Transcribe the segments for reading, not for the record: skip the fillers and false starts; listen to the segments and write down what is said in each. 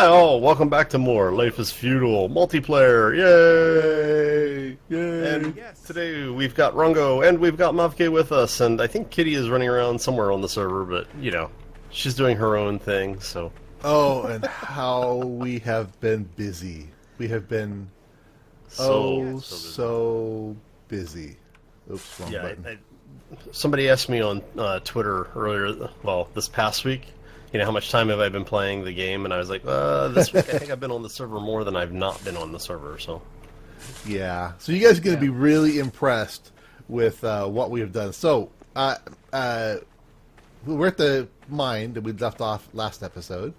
Hi all, welcome back to more Life is Feudal multiplayer. Yay! Yay! And today we've got Rongo and we've got Mafke with us, and I think Kitty is running around somewhere on the server, but you know, she's doing her own thing, so. Oh, and how we have been busy. We have been so busy. Oops, wrong button. Somebody asked me on Twitter earlier, well, this past week, you know, how much time have I been playing the game? And I was like, this week I think I've been on the server more than I've not been on the server, so. Yeah. So you guys are going to be really impressed with what we have done. So, we're at the mine that we left off last episode.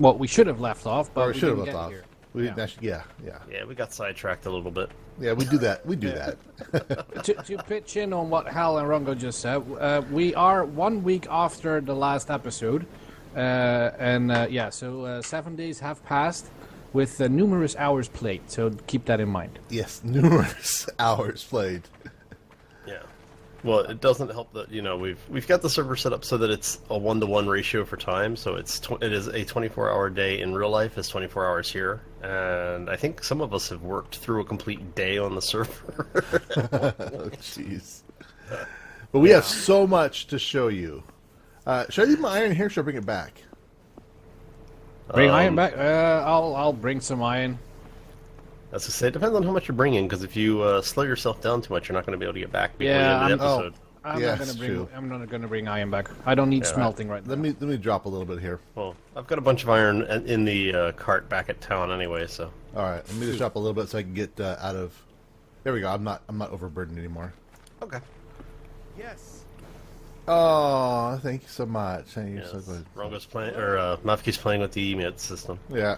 Well, we should have left off, but we should have left off. Here. We didn't actually, yeah. Yeah, we got sidetracked a little bit. Yeah, we do that. We do that. To pitch in on what Hal and Rongo just said, we are 1 week after the last episode. So 7 days have passed with numerous hours played, so keep that in mind. Yes, numerous hours played. Yeah. Well, it doesn't help that, you know, we've got the server set up so that it's a 1-to-1 ratio for time, so it is a 24-hour day in real life, is 24 hours here, and I think some of us have worked through a complete day on the server. Oh, jeez. But we have so much to show you. Should I leave my iron here or should I bring it back? Bring iron back? I'll bring some iron. As I say, it depends on how much you're bringing, because if you slow yourself down too much, you're not going to be able to get back before the end of the episode. I'm not going to bring iron back. I don't need smelting right now. Let me drop a little bit here. Well, I've got a bunch of iron in the cart back at town anyway, so. All right, let me just drop a little bit so I can get out of. There we go. I'm not overburdened anymore. Okay. Yes. Oh, thank you so much. Thank you so good. Rongo's playing, or Mafke's playing with the emit system. Yeah.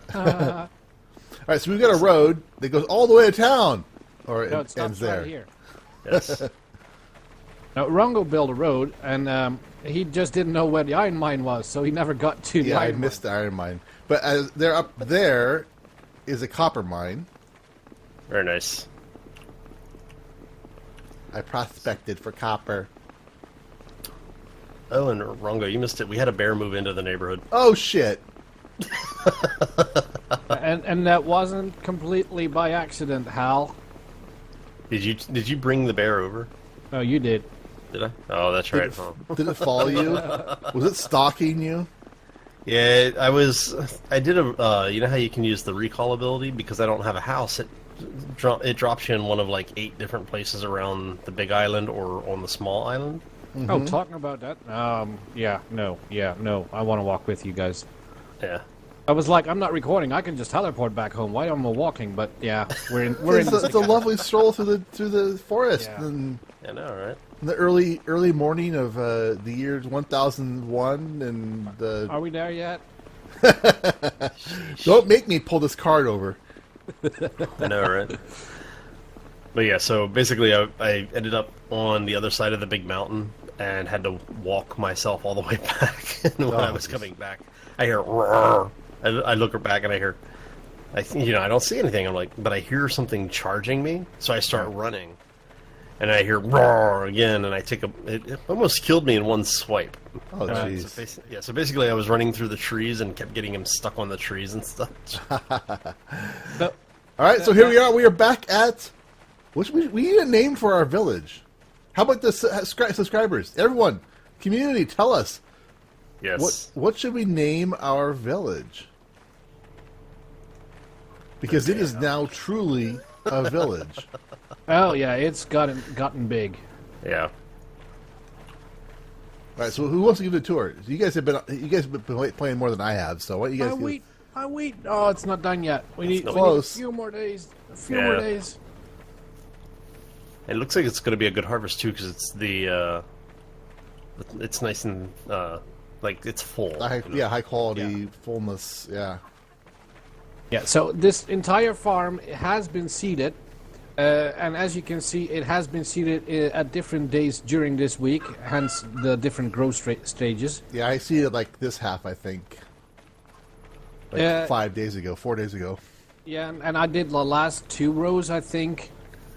All right, so we've got a road that goes all the way to town, or no, it ends there. Right here. Yes. Now, Rongo built a road, and he just didn't know where the iron mine was, so he never got to the iron mine. Yeah, I missed the iron mine. But as they're up there is a copper mine. Very nice. I prospected for copper. Oh, and Rongo, you missed it. We had a bear move into the neighborhood. Oh, shit. and that wasn't completely by accident, Hal. Did you bring the bear over? Oh, you did. Did I? Oh, that's right. Did it follow you? Was it stalking you? Yeah, I did a. You know how you can use the recall ability? Because I don't have a house. It drops you in one of like 8 different places around the big island or on the small island. Mm-hmm. Oh, talking about that. No. I want to walk with you guys. Yeah. I was like, I'm not recording. I can just teleport back home. Why am I walking? But yeah, it's a lovely stroll through the forest. Yeah. And I know, right? In the early morning of the year 1001, and are we there yet? Don't make me pull this card over. I know, right? But yeah, so basically, I ended up on the other side of the big mountain and had to walk myself all the way back. And when I was coming back, I hear roar. I look back and I hear, I don't see anything. I'm like, but I hear something charging me, so I start running, and I hear roar again, and I take it almost killed me in one swipe. Oh jeez. So basically, I was running through the trees and kept getting him stuck on the trees and stuff. All right, so here we are. We are back at. We need a name for our village. How about the subscribers? Everyone, community, tell us. Yes. What should we name our village? Because it is now truly a village. Oh yeah, it's gotten big. Yeah. All right, so who wants to give it a tour? You guys have been playing more than I have, so what you guys? Wait. Oh, it's not done yet. We need a few more days. A few more days. It looks like it's going to be a good harvest too, because it's it's nice and like it's full. High quality fullness. Yeah. Yeah. So this entire farm has been seeded, and as you can see, it has been seeded at different days during this week. Hence the different growth stages. Yeah, I see it like this half. I think. Like 5 days ago, 4 days ago. Yeah, and I did the last 2 rows. I think.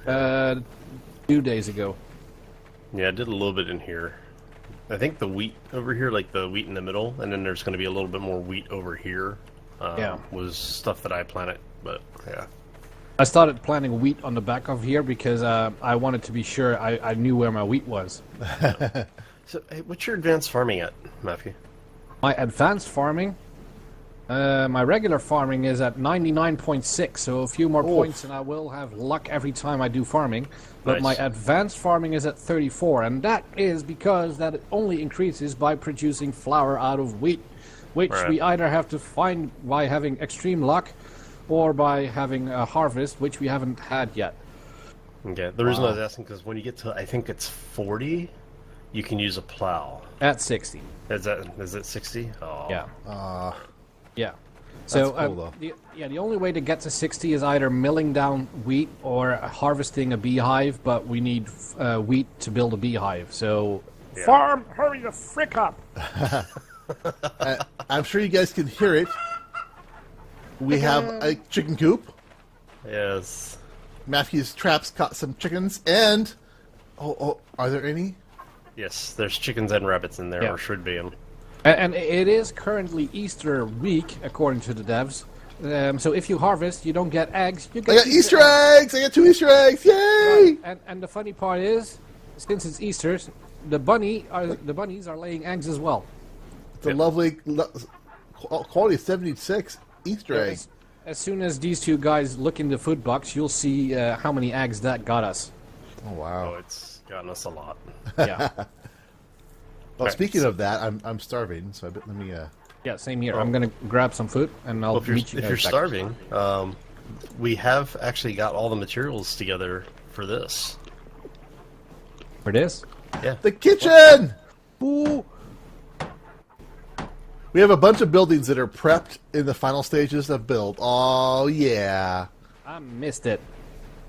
2 days ago. Yeah, I did a little bit in here. I think the wheat over here, like the wheat in the middle, and then there's going to be a little bit more wheat over here. was stuff that I planted. But yeah, I started planting wheat on the back of here because I wanted to be sure I knew where my wheat was. So hey, what's your advanced farming at, Mafke? My advanced farming, my regular farming is at 99.6, so a few more points and I will have luck every time I do farming. But Nice. my advanced farming is at 34, and that is because that it only increases by producing flour out of wheat, which Right. we either have to find by having extreme luck or by having a harvest, which we haven't had yet. Okay, the reason I was asking because when you get to, I think it's 40, you can use a plow. At 60. Is it 60? Oh. Yeah. Yeah. That's So cool, though. the only way to get to 60 is either milling down wheat or harvesting a beehive, but we need wheat to build a beehive. So farm, hurry the frick up! I'm sure you guys can hear it. We have a chicken coop. Yes. Matthew's traps caught some chickens, and are there any? Yes, there's chickens and rabbits in there, Yeah. or should be. And it is currently Easter week, according to the devs. So if you harvest, you don't get eggs. You I get got Easter eggs! I got 2 Easter eggs! Yay! And the funny part is, since it's Easter, the bunnies are laying eggs as well. It's a lovely quality 76 Easter egg. As soon as these two guys look in the food box, you'll see how many eggs that got us. Oh wow! Oh, it's gotten us a lot. Yeah, Well, Right. speaking of that, I'm starving, so let me. yeah, same here. I'm gonna grab some food and I'll Well, meet you if guys you're back. starving, we have actually got all the materials together for this. For this. Yeah. The kitchen. Ooh. We have a bunch of buildings that are prepped in the final stages of build. Oh yeah! I missed it.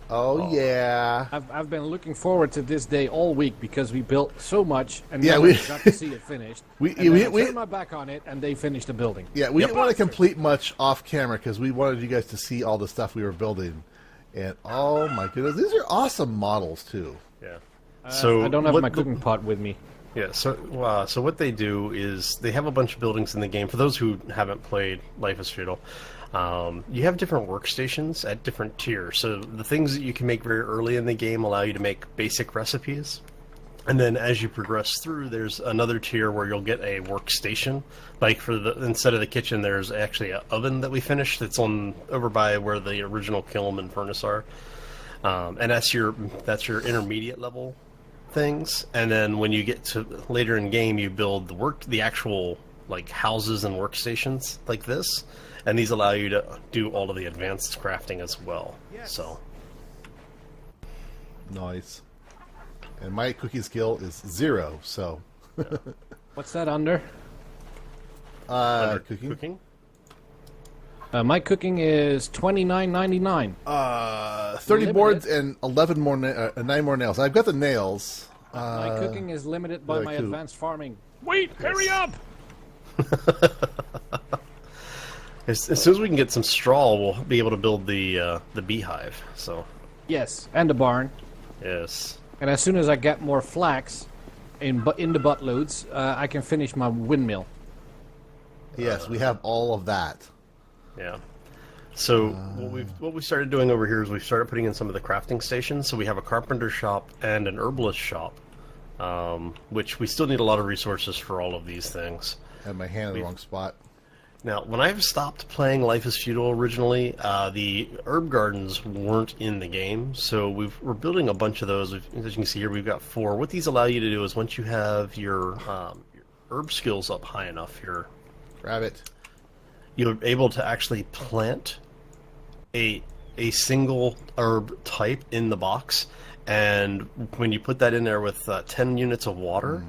Oh yeah! I've been looking forward to this day all week because we built so much and Yeah, never we- got to see it finished. We- And then we- I turned my back on it and they finished the building. Yeah, we didn't want to complete much off camera because we wanted you guys to see all the stuff we were building. And oh my goodness, these are awesome models too. Yeah. I don't have my cooking pot with me. Yeah, so what they do is they have a bunch of buildings in the game. For those who haven't played Life is Feudal, you have different workstations at different tiers. So the things that you can make very early in the game allow you to make basic recipes. And then as you progress through, there's another tier where you'll get a workstation. Like instead of the kitchen, there's actually an oven that we finished that's over by where the original kiln and furnace are. And that's your intermediate level things, and then when you get to later in game, you build the actual like houses and workstations like this, and these allow you to do all of the advanced crafting as well. Yes. So Nice. And my cooking skill is 0, so What's that under? cooking. My cooking is $29.99. 30 Limited. boards and 11 more 9 more nails. I've got the nails. My cooking is limited by my cool. advanced farming. Wait, hurry up! as soon as we can get some straw, we'll be able to build the beehive. So Yes, and the barn. yes. And as soon as I get more flax in the buttloads, I can finish my windmill. Yes, we have all of that. Yeah. So what we started doing over here is we started putting in some of the crafting stations. So we have a carpenter shop and an herbalist shop, which we still need a lot of resources for all of these things. I had my hand in the wrong spot. Now, when I stopped playing Life is Feudal originally, the herb gardens weren't in the game, so we're building a bunch of those. As you can see here, we've got 4. What these allow you to do is once you have your herb skills up high enough, you're able to actually plant a single herb type in the box, and when you put that in there with 10 units of water,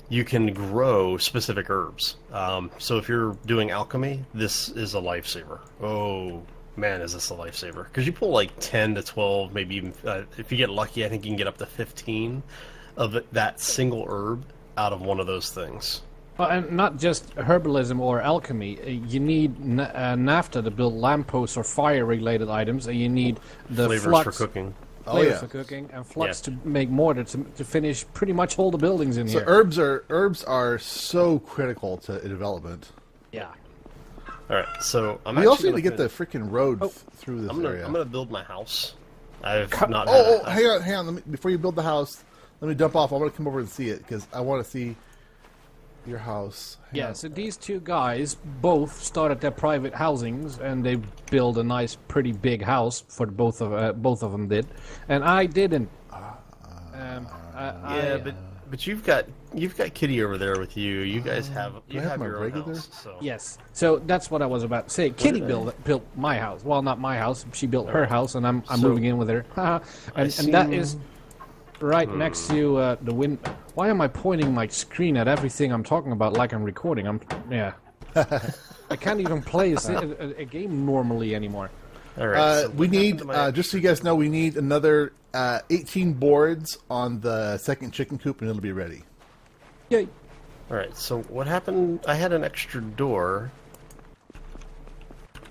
you can grow specific herbs. So if you're doing alchemy, this is a lifesaver. Oh man, is this a lifesaver? Because you pull like 10 to 12, maybe even, if you get lucky, I think you can get up to 15 of that single herb out of one of those things. Well, and not just herbalism or alchemy. You need naphtha to build lampposts or fire-related items, and you need the Flavors flux for cooking. flavors for cooking, and flux to make mortar to finish pretty much all the buildings in So here. herbs are so critical to development. Yeah. All right, so We also need to get the freaking road through this I'm area. gonna build my house. I've not. Hang on. Before you build the house, let me dump off. I want to come over and see it because I want to see your house. Yeah, so these two guys both started their private housings, and they built a nice, pretty big house for both of them did, and I didn't. But you've got Kitty over there with you. You guys have have my your own regular? house. So. Yes, so that's what I was about to say. Kitty built my house. Well, not my house. She built her house, and I'm moving in with her. and that is right next to the wind. Why am I pointing my screen at everything I'm talking about like I'm recording? I can't even play a game normally anymore. All right. So we need, just so you guys know, we need another 18 boards on the second chicken coop, and it'll be ready. Yay. All right. So what happened? I had an extra door.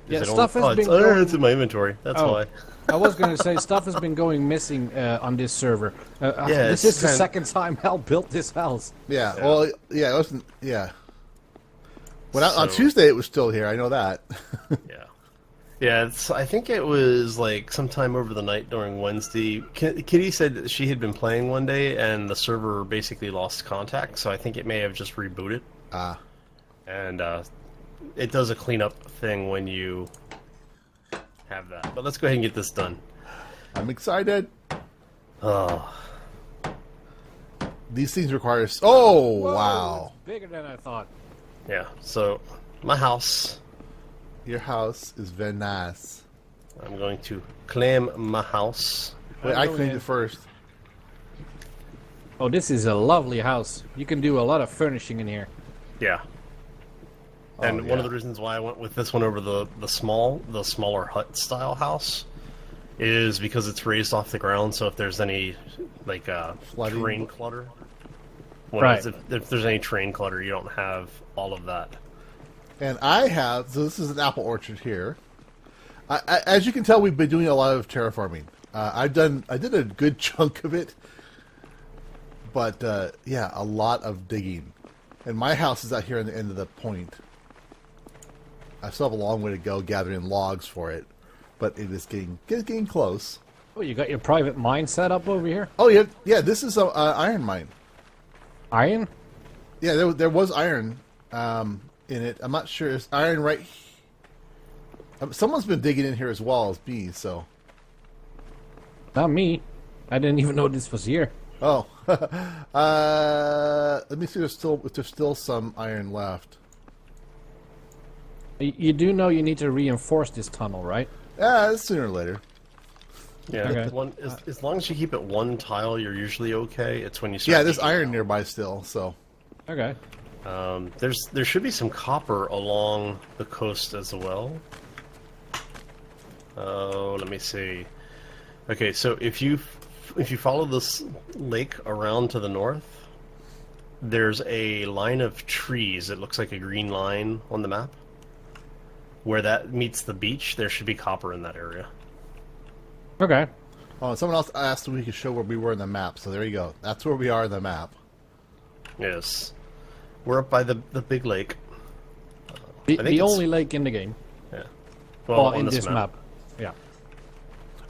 Stuff has been going... it's in my inventory. That's why. I was going to say, stuff has been going missing on this server. This is the second time Hal built this house. Yeah, well, yeah, it wasn't, yeah. On Tuesday it was still here, I know that. Yeah, I think it was like sometime over the night during Wednesday. Kitty said that she had been playing one day and the server basically lost contact, so I think it may have just rebooted. And it does a cleanup thing when you have that. But let's go ahead and get this done. I'm excited. Oh. These things require... Oh, Whoa, wow. It's bigger than I thought. Yeah, so my house... Your house is very nice. I'm going to claim my house. Wait, I claimed it first. Oh, this is a lovely house. You can do a lot of furnishing in here. Yeah. And one of the reasons why I went with this one over the smaller hut style house is because it's raised off the ground, so if there's any like terrain clutter, if there's any terrain clutter, you don't have all of that. And I have, so this is an apple orchard here. As you can tell, we've been doing a lot of terraforming. I did a good chunk of it, but yeah, a lot of digging. And my house is out here in the end of the point. I still have a long way to go gathering logs for it, but it is getting close. Oh, you got your private mine set up over here? Oh yeah. This is an iron mine. Iron? Yeah, there was iron in it. I'm not sure. It's iron right. Someone's been digging in here as well as me. So. Not me. I didn't even know this was here. Oh. Let me see if there's still some iron left. You do know you need to reinforce this tunnel, right? Yeah, sooner or later. Yeah, Okay. as long as you keep it one tile, you're usually okay. It's when you start. Yeah, there's iron nearby still, so. Okay. There should be some copper along the coast as well. Oh, let me see. Okay, so if you follow this lake around to the north, there's a line of trees. It looks like a green line on the map. Where that meets the beach, there should be copper in that area. Okay. Oh, and someone else asked if we could show where we were in the map, so there you go. That's where we are in the map. Yes. We're up by the big lake. The only lake in the game. Yeah. Well, in this map. Yeah. All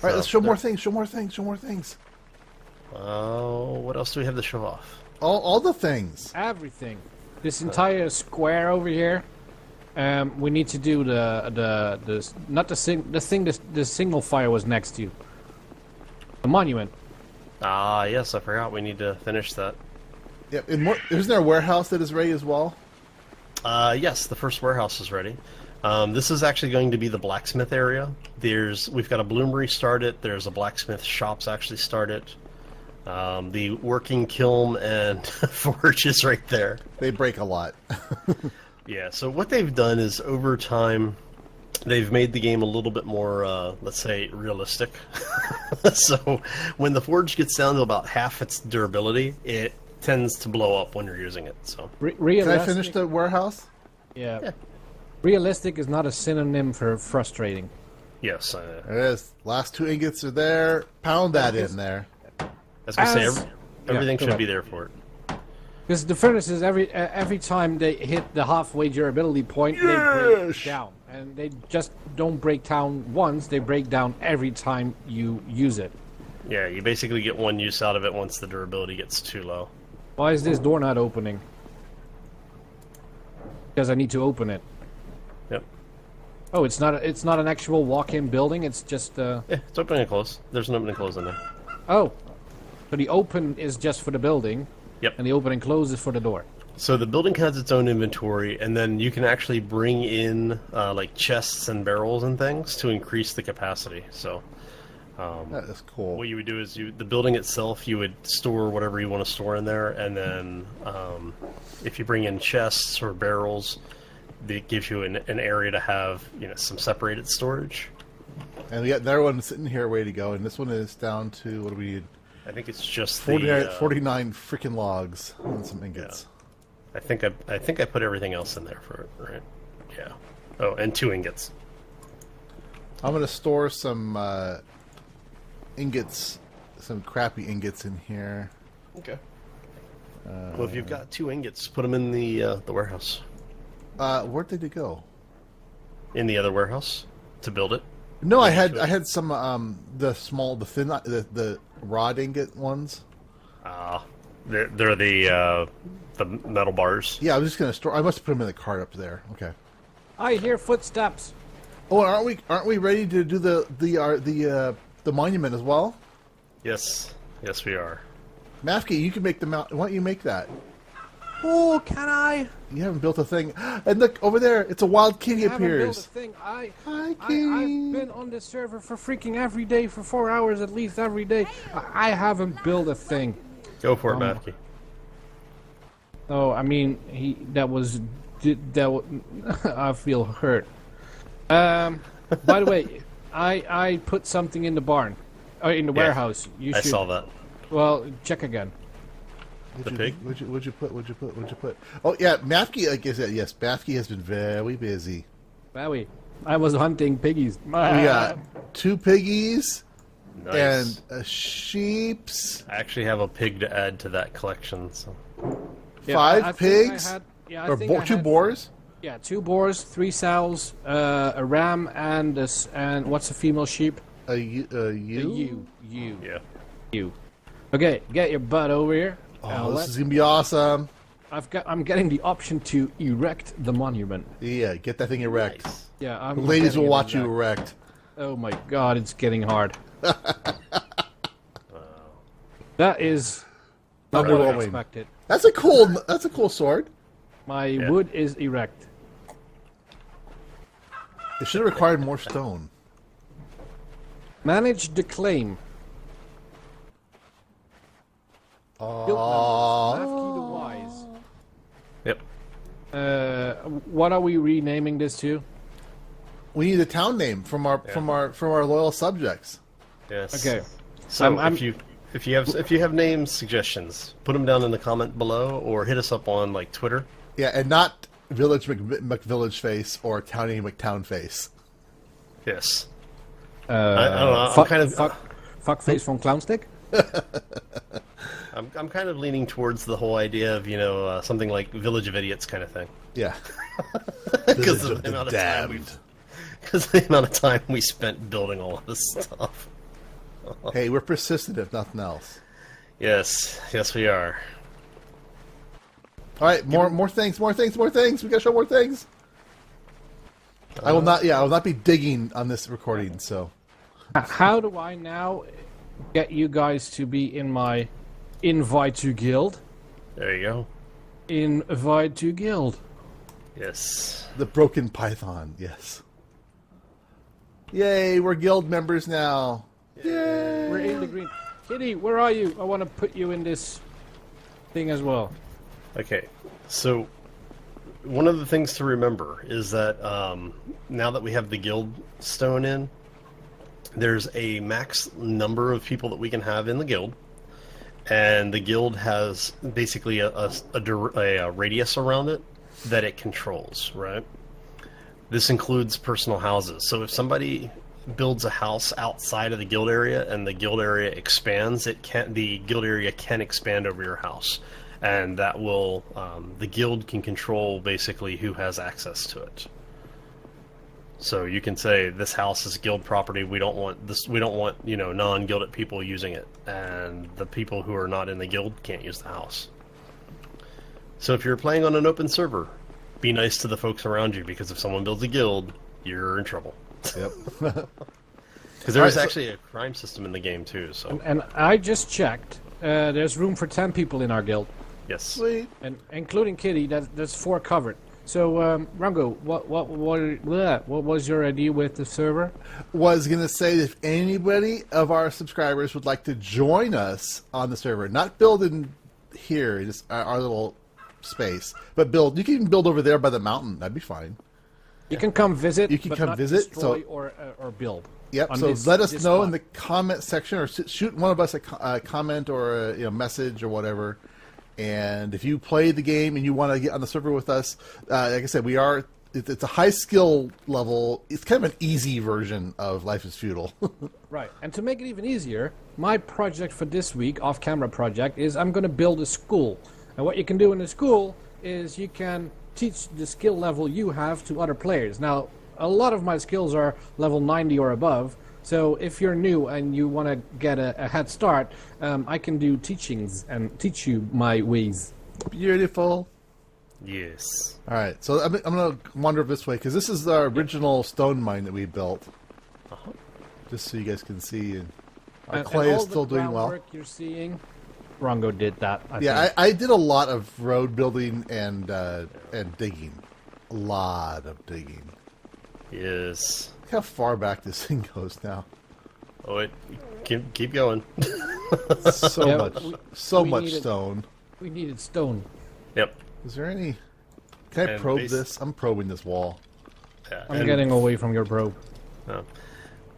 right, let's show more things. Show more things. Show more things. Oh, what else do we have to show off? All the things. Everything. This entire square over here. We need to do the signal fire was next to you. The monument. Ah, yes, I forgot. We need to finish that. Yeah, isn't there a warehouse that is ready as well? Yes, the first warehouse is ready. This is actually going to be the blacksmith area. We've got a bloomery started. There's a blacksmith shops actually started. The working kiln and forge is right there. They break a lot. Yeah, so what they've done is over time, they've made the game a little bit more, let's say, realistic. So when the forge gets down to about half its durability, it tends to blow up when you're using it. So Can I finish the warehouse? Yeah. Realistic is not a synonym for frustrating. Yes. There it is. Last 2 ingots are there. Pound that in there. I was going to say, everything should be there for it. Because the furnaces, every time they hit the halfway durability point, they break down. And they just don't break down once, they break down every time you use it. Yeah, you basically get one use out of it once the durability gets too low. Why is this door not opening? Because I need to open it. Yep. Oh, it's not an actual walk-in building, it's just... Yeah, it's open and close. There's an open and close in there. Oh. So the open is just for the building. Yep. And the open and close is for the door. So the building has its own inventory, and then you can actually bring in like chests and barrels and things to increase the capacity. So That is cool. what you would do is the building itself, you would store whatever you want to store in there, and then if you bring in chests or barrels, it gives you an area to have some separated storage. And we got another one sitting here ready to go, and this one is down to, what do we need? I think it's just 49 freaking logs and some ingots. I think I put everything else in there for it, right? Yeah. Oh, and 2 ingots. I'm going to store some ingots, some crappy ingots in here. Okay. Well, if you've got 2 ingots, put them in the warehouse. Where'd they go? In the other warehouse to build it. No, I had some the rod ingot ones. They're the metal bars. Yeah, I was just gonna store. I must have put them in the cart up there. Okay. I hear footsteps. Oh, and aren't we ready to do the monument as well? Yes, we are. Mafke, you can make the mount. Why don't you make that? Oh, can I? You haven't built a thing. And look over there, it's a wild kitty I haven't built a appears. thing. Hi, I've kitty. been on this server for freaking every day for 4 hours at least every day. I haven't built a thing. Go for it, Mafke. Oh, I mean, I feel hurt. By the way, I put something in the barn, in the warehouse. I saw that. Well, check again. The pig? What'd you put? Oh yeah, Mafke. Like I said, yes, Mafke has been very busy. Wowie. I was hunting piggies. We got 2 piggies Nice. and a sheep's. I actually have a pig to add to that collection. So 5 pigs. Or 2 boars. Yeah, 2 boars, 3 sows, a ram, and what's a female sheep? A ewe. You. yeah. Okay, get your butt over here. Oh, this is gonna be awesome. I'm getting the option to erect the monument. Yeah, get that thing erect. Nice. Yeah, The ladies will watch you erect. Oh my god, it's getting hard. That is not what I Underwhelming. expected. That's a cool sword. My wood is erect. It should have required more stone. Manage the claim. Mafke the Wise. Yep. What are we renaming this to? We need a town name from our loyal subjects. Yes. Okay. So if you have name suggestions, put them down in the comment below, or hit us up on like Twitter. Yeah, and not Village McVillage Face or Towny McTown Face. Yes. I don't know. I'm kind of Fuckface from Clownstick? I'm kind of leaning towards the whole idea of something like Village of Idiots kind of thing. Yeah. Because of the amount of time we spent building all of this stuff. Hey, we're persistent if nothing else. Yes, we are. All right, more things. We gotta show more things. I will not be digging on this recording. So, How do I now get you guys to be in my invite to guild? There you go. Invite to guild. Yes. the broken python. Yes. Yay! We're guild members now. Yay! We're in the green. Kitty, where are you? I want to put you in this thing as well. Okay, so one of the things to remember is that now that we have the guild stone in, there's a max number of people that we can have in the guild, and the guild has basically a radius around it that it controls, right? This includes personal houses. So if somebody builds a house outside of the guild area and the guild area expands, the guild area can expand over your house. and that will the guild can control basically who has access to it. So you can say this house is guild property. We don't want this. We don't want non-guilded people using it, and the people who are not in the guild can't use the house. So if you're playing on an open server, be nice to the folks around you, because if someone builds a guild, you're in trouble. Yep. Because there is actually a crime system in the game too. So And I just checked. There's room for 10 people in our guild, yes, Sweet. and including Kitty. That's 4 covered. So, Rongo, what was your idea with the server? Was going to say that if anybody of our subscribers would like to join us on the server, not build in here, just our little space, but build. You can even build over there by the mountain. That'd be fine. You can come visit. You can but come not visit, destroy so- or build. Yep. on So this- let us this know spot. in the comment section, or shoot one of us a comment or a message or whatever. And if you play the game and you want to get on the server with us, like I said, we are. It's a high skill level. It's kind of an easy version of Life is Feudal. Right, and to make it even easier, my project for this week, off-camera project, is I'm going to build a school. And what you can do in the school is you can teach the skill level you have to other players. Now, a lot of my skills are level 90 or above, so if you're new and you want to get a head start, I can do teachings and teach you my ways. Beautiful. yes. All right, so I'm going to wander this way because this is the original stone mine that we built. Just so you guys can see, and our clay and is all still the doing well. groundwork you're seeing, Rongo did that. I Yeah, think. I did a lot of road building and digging. A lot of digging. Yes. Look how far back this thing goes now. Oh, it keep going. So Yeah, much, we much needed- stone. We needed stone. Yep. Is there any? Can I And probe this? I'm probing this wall. Yeah. I'm getting away from your probe.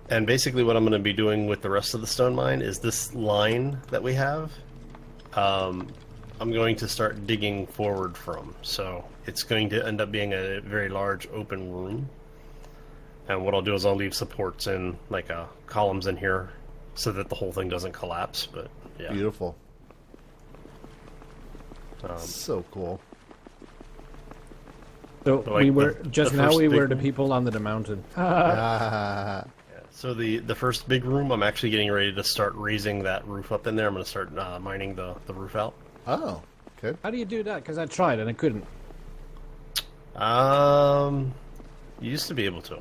And basically what I'm going to be doing with the rest of the stone mine is this line that we have. I'm going to start digging forward from. So it's going to end up being a very large open room. And what I'll do is I'll leave supports in, like columns in here, so that the whole thing doesn't collapse. But yeah. Beautiful. So cool. So Like we were the just now. first We big were the one? people on the mountain. Ah, So the first big room, I'm actually getting ready to start raising that roof up in there. I'm going to start mining the roof out. oh, good. How do you do that? Because I tried and I couldn't. You used to be able to.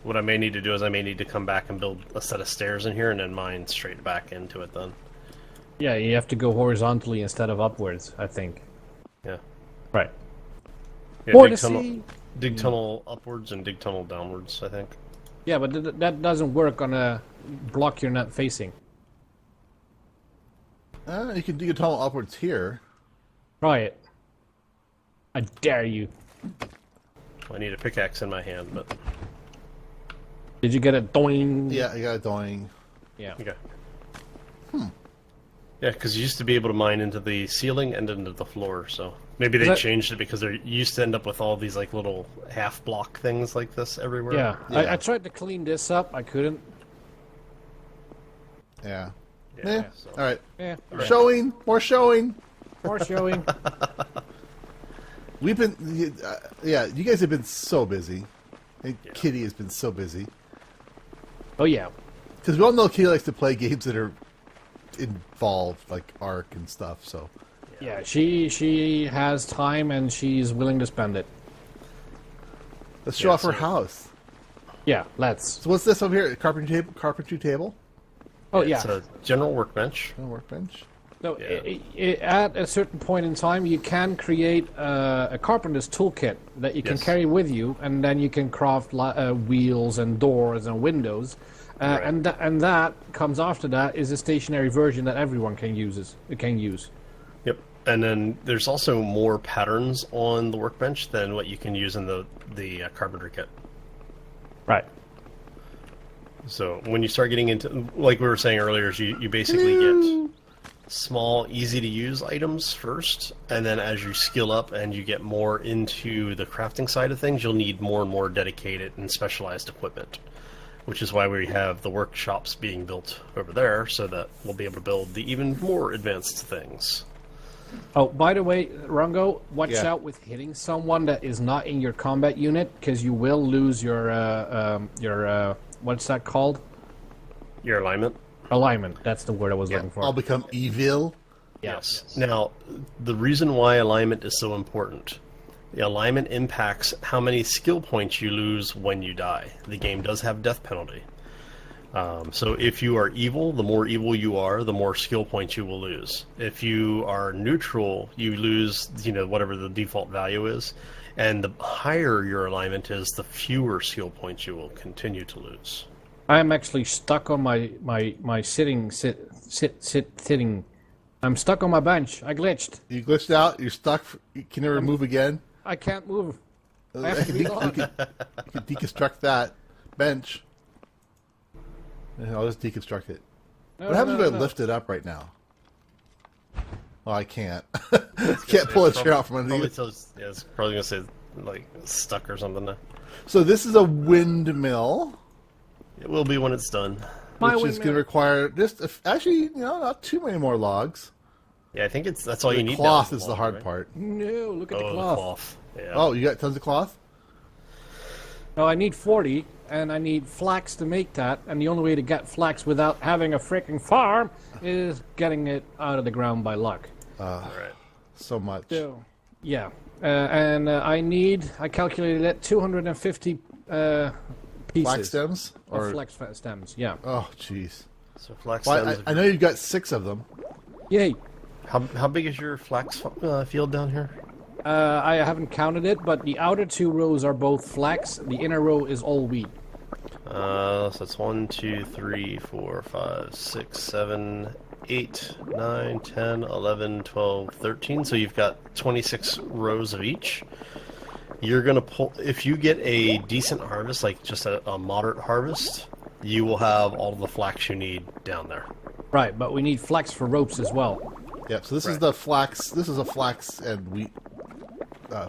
What I may need to do is I may need to come back and build a set of stairs in here and then mine straight back into it then. Yeah, you have to go horizontally instead of upwards, I think. Yeah. Right. Yeah, Or dig to tunnel, see. dig tunnel upwards and dig tunnel downwards, I think. Yeah, but that doesn't work on a block you're not facing. You can dig a tunnel upwards here. Try it. I dare you. I need a pickaxe in my hand, but Did you get it? Doing. Yeah, I got it going. Yeah. okay. Yeah, because you used to be able to mine into the ceiling and into the floor, so maybe they that- changed it because you used to end up with all these like little half block things like this everywhere. Yeah. Yeah. I tried to clean this up. I couldn't. Yeah. Yeah, Yeah. so- All right. Yeah. Showing. More showing. More showing. We've been. Yeah, you guys have been so busy. And Yeah. Kitty has been so busy. Oh yeah. Because we all know Kitty likes to play games that are involved, like Ark and stuff, so. Yeah. She has time and she's willing to spend it. Let's show Yeah, off her so- house. Yeah. Let's. So what's this over here? Carpentry table? Oh It's yeah. a general workbench. A workbench? So Yeah. at a certain point in time, you can create a carpenter's toolkit that you can Yes. carry with you, and then you can craft wheels and doors and windows. Right. And that comes after that is a stationary version that everyone can use. Yep. And then there's also more patterns on the workbench than what you can use in the carpenter kit. Right. So when you start getting into, like we were saying earlier, is you basically get small, easy to use items first, and then as you skill up and you get more into the crafting side of things, you'll need more and more dedicated and specialized equipment. Which is why we have the workshops being built over there, so that we'll be able to build the even more advanced things. Oh, by the way, Rongo, watch Yeah. out with hitting someone that is not in your combat unit, because you will lose your what's that called? Your alignment. Alignment. That's the word I was looking for. I'll become evil. Yes. Now, the reason why alignment is so important, the alignment impacts how many skill points you lose when you die. The game does have death penalty. So if you are evil, the more evil you are, the more skill points you will lose. If you are neutral, you lose, whatever the default value is. And the higher your alignment is, the fewer skill points you will continue to lose. I am actually stuck on my sitting. I'm stuck on my bench. I glitched. You glitched out. You're stuck. You can never move again. I can't move. I You have to be locked. can deconstruct that bench. And I'll just deconstruct it. No, What happens no, if I no. lift it up right now? Oh, I can't. Can't pull a chair out from underneath. It's probably going to say, like, stuck or something now. So this is a windmill, It will be when it's done. My which is going to windmill. require actually, not too many more logs. Yeah, I think that's all you need. Cloth now is the log, hard right? part. No, look at the Oh, cloth. the cloth. Yeah. Oh, you got tons of cloth? No, I need 40, and I need flax to make that. And the only way to get flax without having a freaking farm is getting it out of the ground by luck. All right. So much. So, yeah. I calculated it, 250 pieces. Flax stems? Or flex stems, yeah. Oh, jeez. So flax Well, stems. I know you've got 6 of them. Yay. How big is your flax field down here? I haven't counted it, but the outer 2 rows are both flax. The inner row is all wheat. So it's 1, 2, 3, 4, 5, 6, 7, 8, 9, 10, 11, 12, 13. So you've got 26 rows of each. You're gonna pull if you get a decent harvest, like just a moderate harvest, you will have all the flax you need down there. Right, but we need flax for ropes as well. Yep, so this is the flax. This is a flax and wheat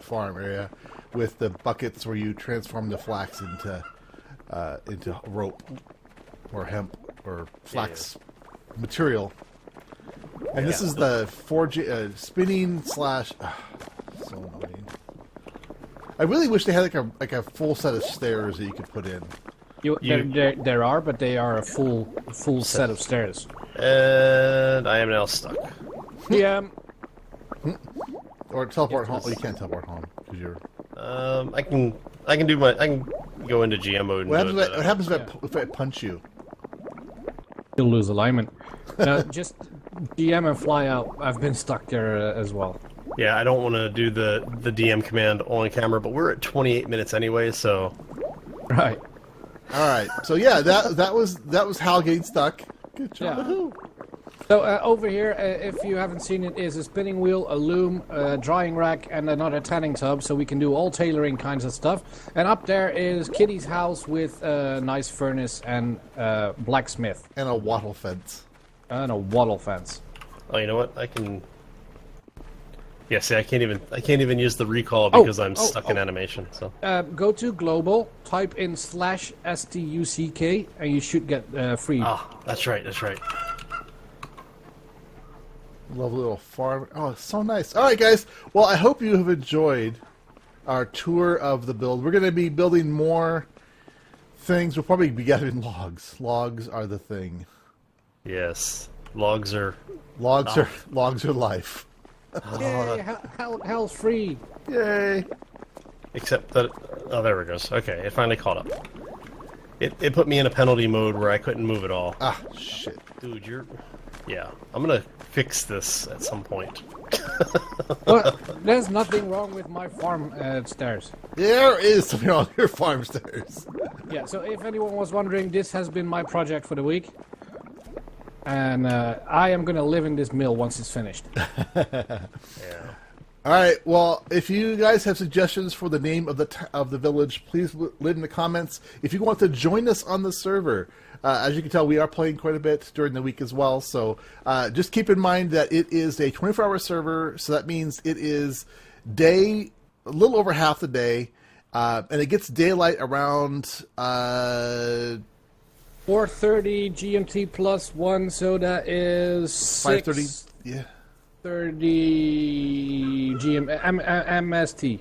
farm area with the buckets where you transform the flax into rope or hemp or flax material. And this is the spinning / so annoying. I really wish they had like a full set of stairs that you could put in. There are, but they are a full set of stairs. And I am now stuck. Yeah. Or teleport home. Oh, you can't teleport home because you're. I can go into GM mode. What And happens, do it, if I punch you? You'll lose alignment. Just GM and fly out. I've been stuck there as well. Yeah, I don't want to do the DM command on camera, but we're at 28 minutes anyway, so. Right. All right. So yeah, that was Hal getting stuck. Good job. Yeah. So over here, if you haven't seen it, is a spinning wheel, a loom, a drying rack, and another tanning tub, so we can do all tailoring kinds of stuff. And up there is Kitty's house with a nice furnace and blacksmith. And a wattle fence. And a wattle fence. Oh, you know what? I can. Yeah, see, I can't even use the recall because I'm stuck in animation. So. Go to global, type in /STUCK, and you should get free. Ah, that's right. That's right. Lovely little farm. Oh, it's so nice. All right, guys. Well, I hope you have enjoyed our tour of the build. We're going to be building more things. We'll probably be gathering logs. Logs are the thing. Yes, logs are. Logs are life. Yay, hell's free. Yay! Except that. Oh, there it goes. Okay, it finally caught up. It put me in a penalty mode where I couldn't move at all. Ah, shit. Dude, you're. Yeah, I'm gonna fix this at some point. Well, there's nothing wrong with my farm stairs. There is something on your farm stairs. Yeah, so if anyone was wondering, this has been my project for the week. And I am going to live in this mill once it's finished. Yeah. All right. Well, if you guys have suggestions for the name of the village, please leave in the comments. If you want to join us on the server, as you can tell, we are playing quite a bit during the week as well. So just keep in mind that it is a 24-hour server. So that means it is a little over half the day, and it gets daylight around 4:30 GMT plus 1, so that is 5:30. Yeah. 4:30 MST.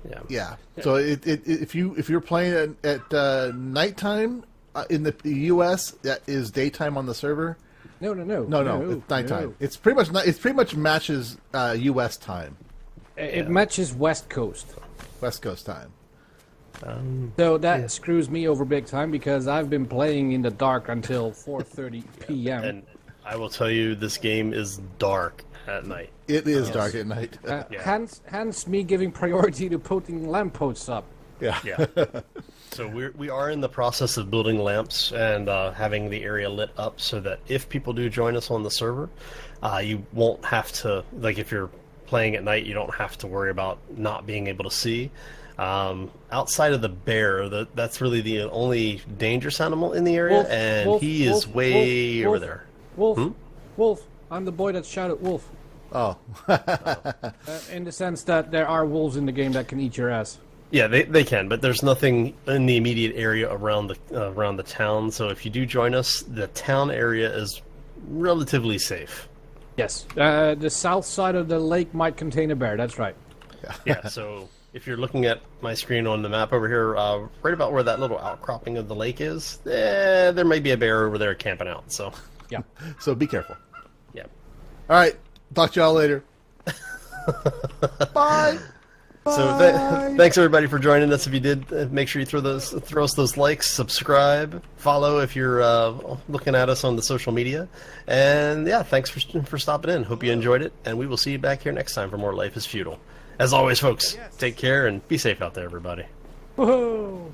Yeah. Yeah. So if you're playing at nighttime in the U.S., that is daytime on the server. No. No, it's nighttime. It's pretty much matches U.S. time, It matches West Coast. West Coast time. So that screws me over big time because I've been playing in the dark until 4:30 p.m. And I will tell you, this game is dark at night. It is dark at night. Hence me giving priority to putting lampposts up. Yeah. Yeah. So we are in the process of building lamps and having the area lit up so that if people do join us on the server, you won't have to, like, if you're playing at night, you don't have to worry about not being able to see. Outside of the bear, that's really the only dangerous animal in the area, he is way over there. Wolf. I'm the boy that shouted wolf. Oh. In the sense that there are wolves in the game that can eat your ass. Yeah, they can, but there's nothing in the immediate area around the town. So if you do join us, the town area is relatively safe. Yes, the south side of the lake might contain a bear. That's right. Yeah. So if you're looking at my screen on the map over here, right about where that little outcropping of the lake is, there may be a bear over there camping out. So yeah. So be careful. Yeah. All right. Talk to y'all later. Bye. So thanks everybody for joining us. If you did, make sure you throw us those likes, subscribe, follow if you're looking at us on the social media, and yeah, thanks for stopping in. Hope you enjoyed it, and we will see you back here next time for more Life is Feudal. As always, folks, take care and be safe out there, everybody. Woohoo!